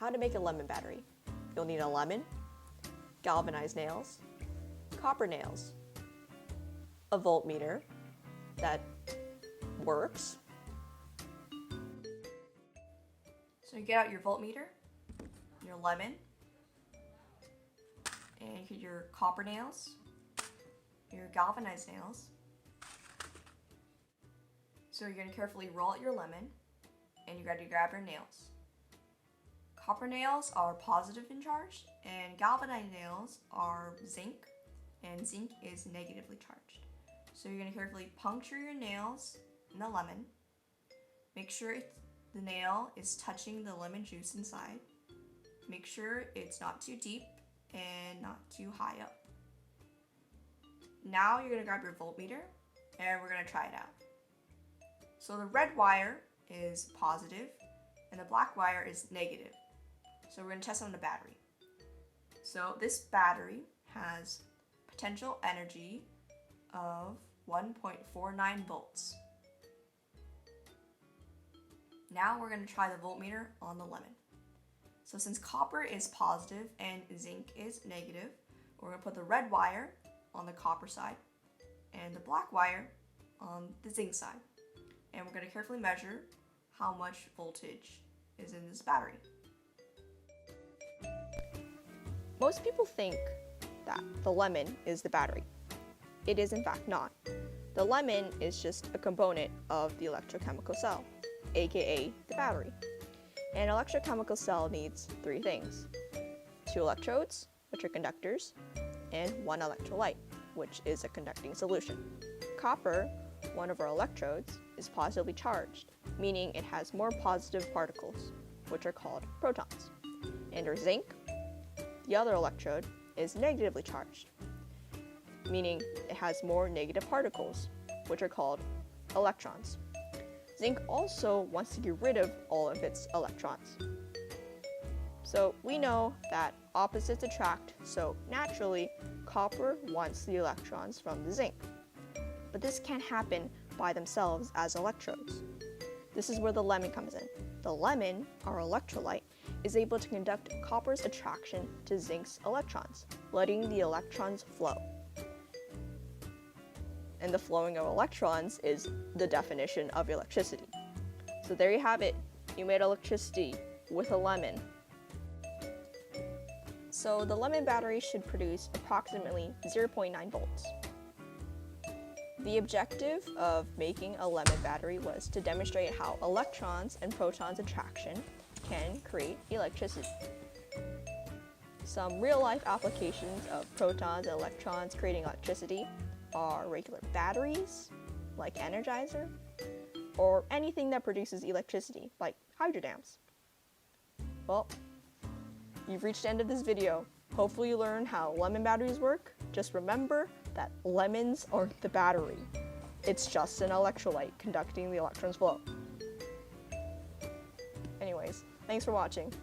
how to make a lemon battery. You'll need a lemon, galvanized nails, copper nails, a voltmeter that works. So you get out your voltmeter, your lemon, and you get your copper nails, your galvanized nails. So you're going to carefully roll out your lemon, and you got to grab your nails. Copper nails are positive in charge, and galvanized nails are zinc, and zinc is negatively charged. So you're going to carefully puncture your nails in the lemon. Make sure the nail is touching the lemon juice inside. Make sure it's not too deep and not too high up. Now you're going to grab your voltmeter, and we're going to try it out. So the red wire is positive, and the black wire is negative. So we're going to test on the battery. So this battery has potential energy of 1.49 volts. Now we're going to try the voltmeter on the lemon. So since copper is positive and zinc is negative, we're going to put the red wire on the copper side and the black wire on the zinc side. And we're going to carefully measure how much voltage is in this battery. Most people think that the lemon is the battery. It is in fact not. The lemon is just a component of the electrochemical cell, aka the battery. An electrochemical cell needs three things: 2 electrodes, which are conductors, and 1 electrolyte, which is a conducting solution. Copper, one of our electrodes, is positively charged, meaning it has more positive particles, which are called protons. And our zinc, the other electrode, is negatively charged, meaning it has more negative particles, which are called electrons. Zinc also wants to get rid of all of its electrons. So we know that opposites attract, so naturally copper wants the electrons from the zinc. But this can't happen by themselves as electrodes. This is where the lemon comes in. The lemon, our electrolyte, is able to conduct copper's attraction to zinc's electrons, letting the electrons flow. And the flowing of electrons is the definition of electricity. So there you have it. You made electricity with a lemon. So the lemon battery should produce approximately 0.9 volts. The objective of making a lemon battery was to demonstrate how electrons and protons attraction can create electricity. Some real-life applications of protons and electrons creating electricity are regular batteries, like Energizer, or anything that produces electricity, like hydro dams. Well, you've reached the end of this video. Hopefully you learned how lemon batteries work. Just remember that lemons aren't the battery. It's just an electrolyte conducting the electrons flow. Anyways, thanks for watching.